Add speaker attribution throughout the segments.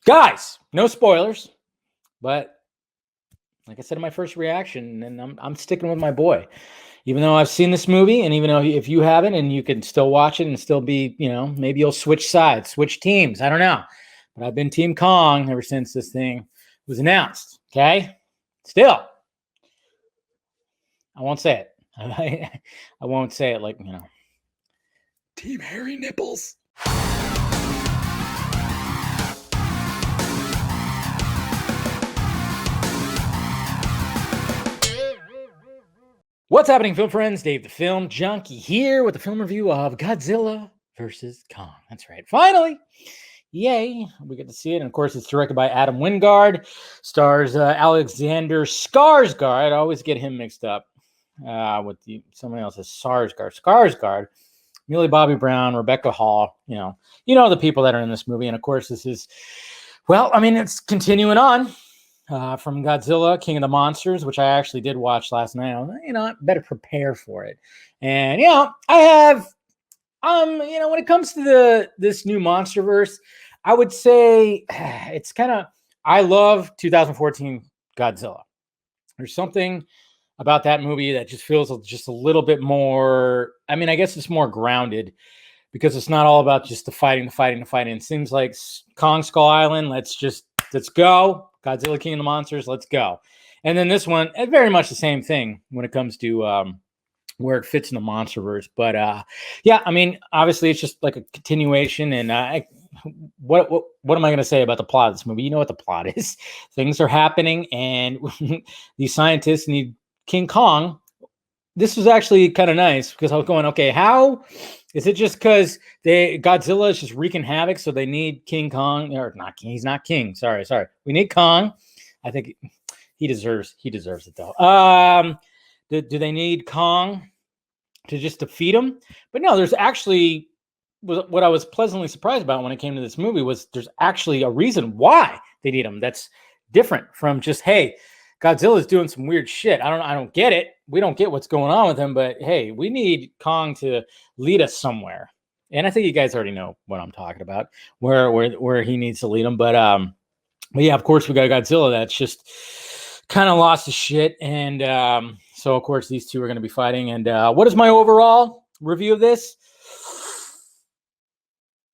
Speaker 1: Guys, no spoilers, but like I said in my first reaction, and I'm sticking with my boy. Even though I've seen this movie, and even though if you haven't, and you can still watch it and still be, maybe you'll switch sides, switch teams. I don't know. But I've been Team Kong ever since this thing was announced. Okay? Still, I won't say it. I won't say it like, Team Hairy Nipples. What's happening, film friends? Dave the Film Junkie here with a film review of Godzilla versus Kong. That's right. Finally, yay, we get to see it. And of course, it's directed by Adam Wingard, stars Alexander Skarsgård. I always get him mixed up with someone else's Skarsgård. Millie Bobby Brown, Rebecca Hall. You know the people that are in this movie. And of course, this is, it's continuing on. From Godzilla, King of the Monsters, which I actually did watch last night. I better prepare for it. And, I have, when it comes to this new MonsterVerse, I would say it's I love 2014 Godzilla. There's something about that movie that just feels just a little bit more, I guess it's more grounded because it's not all about just the fighting. It seems like Kong Skull Island, let's go. Godzilla, King of the Monsters, let's go. And then this one, very much the same thing when it comes to where it fits in the MonsterVerse. But obviously it's just like a continuation. And what am I going to say about the plot of this movie? You know what the plot is. Things are happening, and these scientists need King Kong. This was actually kind of nice because I was going, okay, how is it just because Godzilla is just wreaking havoc, so they need King Kong, or not King? He's not King. Sorry. We need Kong. I think he deserves it though. Do they need Kong to just defeat him? But no, there's actually what I was pleasantly surprised about when it came to this movie was there's actually a reason why they need him. That's different from just, hey, Godzilla's doing some weird shit. I don't get it. We don't get what's going on with him, but hey, we need Kong to lead us somewhere. And I think you guys already know what I'm talking about, where he needs to lead them. But yeah, of course we got Godzilla that's just kind of lost his shit. And so of course these two are going to be fighting. And what is my overall review of this?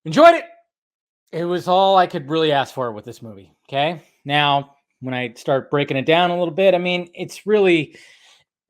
Speaker 1: Enjoyed it. It was all I could really ask for with this movie. Okay. Now, when I start breaking it down a little bit, it's really,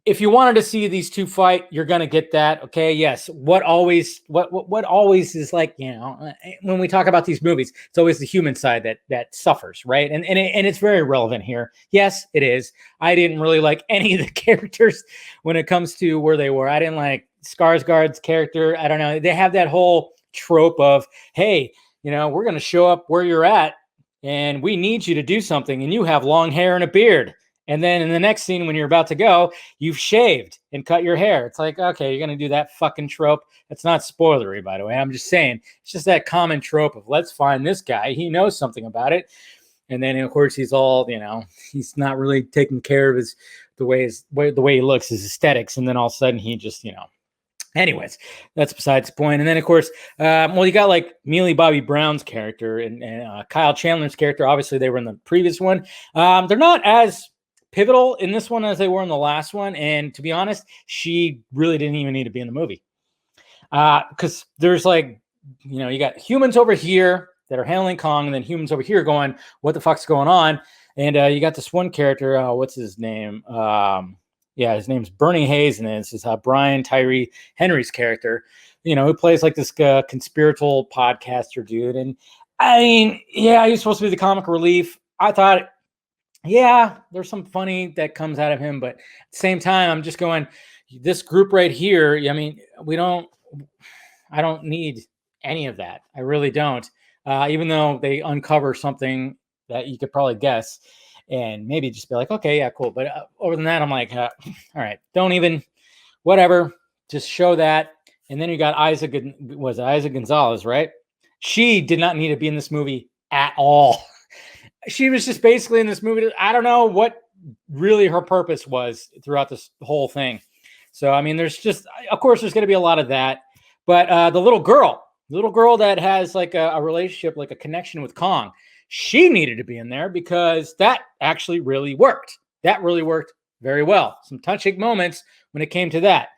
Speaker 1: if you wanted to see these two fight, you're going to get that. Okay. Yes. What always is like, when we talk about these movies, it's always the human side that suffers. Right. And it's very relevant here. Yes, it is. I didn't really like any of the characters when it comes to where they were. I didn't like Skarsgård's character. I don't know. They have that whole trope of, hey, we're going to show up where you're at, and we need you to do something, and you have long hair and a beard. And then in the next scene, when you're about to go, you've shaved and cut your hair. It's like, okay, you're going to do that fucking trope. That's not spoilery, by the way. I'm just saying, it's just that common trope of let's find this guy. He knows something about it. And then, of course, he's all, he's not really taking care of the way he looks, his aesthetics. And then all of a sudden he just, anyways, that's besides the point. And then, of course, you got like Millie Bobby Brown's character and Kyle Chandler's character. Obviously, they were in the previous one. They're not as pivotal in this one as they were in the last one. And to be honest, she really didn't even need to be in the movie. Because there's like, you got humans over here that are handling Kong, and then humans over here going, what the fuck's going on? And you got this one character, what's his name? His name's Bernie Hayes, and this is Brian Tyree Henry's character, who plays like this conspiratorial podcaster dude. And he's supposed to be the comic relief. I thought, there's some funny that comes out of him, but at the same time, I'm just going, this group right here, I don't need any of that. I really don't. Even though they uncover something that you could probably guess. And maybe just be like, okay, yeah, cool. But other than that, I'm like, all right, don't even, whatever, just show that. And then you got Isaac Gonzalez, right? She did not need to be in this movie at all. She was just basically in this movie. I don't know what really her purpose was throughout this whole thing. So, there's just, of course, there's going to be a lot of that. But the little girl that has like a relationship, like a connection with Kong, she needed to be in there because that actually really worked. That really worked very well. Some touching moments when it came to that,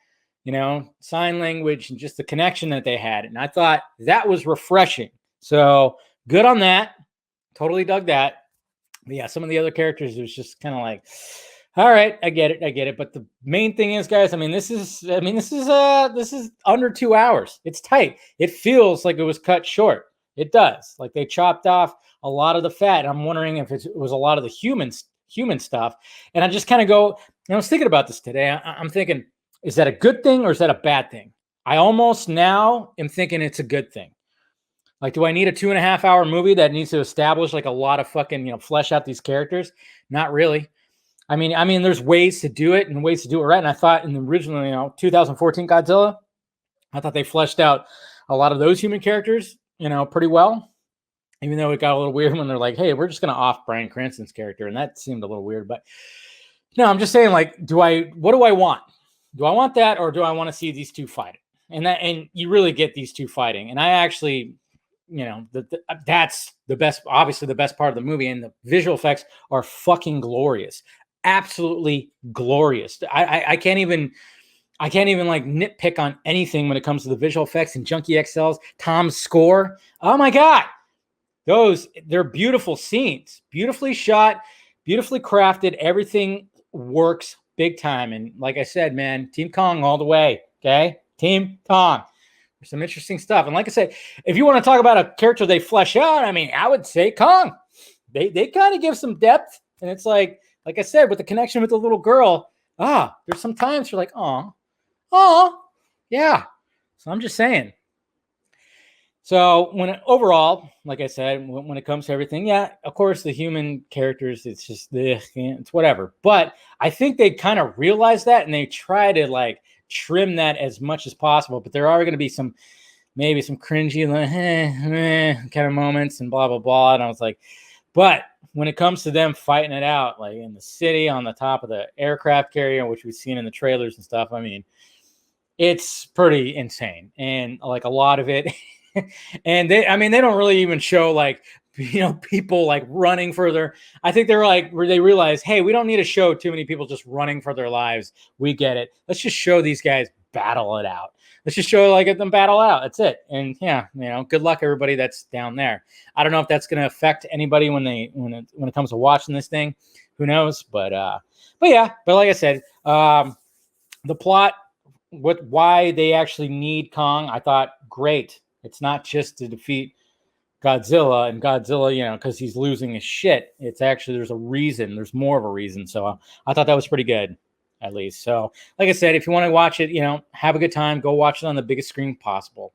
Speaker 1: sign language and just the connection that they had. And I thought that was refreshing. So good on that. Totally dug that. But yeah, some of the other characters, it was just kind of like, all right, I get it. But the main thing is, guys, this is under 2 hours. It's tight. It feels like it was cut short. It does. Like they chopped off a lot of the fat. I'm wondering if it was a lot of the human stuff. And I just kind of go, I was thinking about this today. I'm thinking, is that a good thing or is that a bad thing? I almost now am thinking it's a good thing. Like, do I need a 2.5 hour movie that needs to establish like a lot of fucking, flesh out these characters? Not really. I mean, there's ways to do it and ways to do it right. And I thought in the original, 2014 Godzilla, I thought they fleshed out a lot of those human characters, pretty well. Even though it got a little weird when they're like, hey, we're just going to off Bryan Cranston's character. And that seemed a little weird. But no, I'm just saying, like, what do I want? Do I want that or do I want to see these two fight? And you really get these two fighting. And I actually, that's the best, obviously the best part of the movie. And the visual effects are fucking glorious. Absolutely glorious. I can't even like nitpick on anything when it comes to the visual effects and Junkie XL's Tom's score. Oh my God. They're beautiful scenes, beautifully shot, beautifully crafted. Everything works big time. And like I said, man, Team Kong all the way. Okay. Team Kong. There's some interesting stuff. And like I said, if you want to talk about a character they flesh out, I would say Kong. They kind of give some depth. And it's like I said, with the connection with the little girl, there's some times you're like, oh, yeah. So I'm just saying. So overall, like I said, when it comes to everything, yeah, of course, the human characters, it's just, it's whatever. But I think they kind of realize that and they try to like trim that as much as possible. But there are going to be maybe some cringy kind of moments and blah, blah, blah. And I was like, but when it comes to them fighting it out, like in the city on the top of the aircraft carrier, which we've seen in the trailers and stuff, it's pretty insane. And like a lot of it, and they don't really even show like, people like running further. I think they're like, where they realize, hey, we don't need to show too many people just running for their lives. We get it. Let's just show these guys battle it out. Let's just show like them battle out. That's it. And yeah, good luck everybody that's down there. I don't know if that's going to affect anybody when it comes to watching this thing. Who knows? But yeah. But like I said, the plot, why they actually need Kong, I thought great. It's not just to defeat Godzilla and Godzilla, because he's losing his shit. It's actually, there's a reason. There's more of a reason. So I thought that was pretty good, at least. So like I said, if you want to watch it, have a good time, go watch it on the biggest screen possible.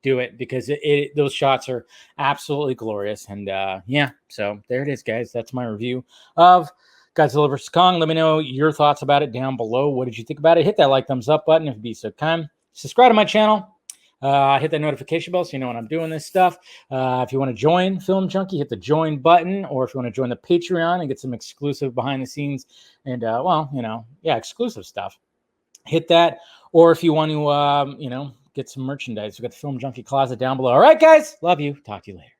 Speaker 1: Do it because those shots are absolutely glorious. And yeah, so there it is, guys. That's my review of Godzilla vs. Kong. Let me know your thoughts about it down below. What did you think about it? Hit that like, thumbs up button if you'd be so kind. Subscribe to my channel. Hit that notification bell so you know when I'm doing this stuff. If you want to join Film Junkie, hit the join button. Or if you want to join the Patreon and get some exclusive behind the scenes and, exclusive stuff, hit that. Or if you want to, get some merchandise, we got the Film Junkie closet down below. All right, guys. Love you. Talk to you later.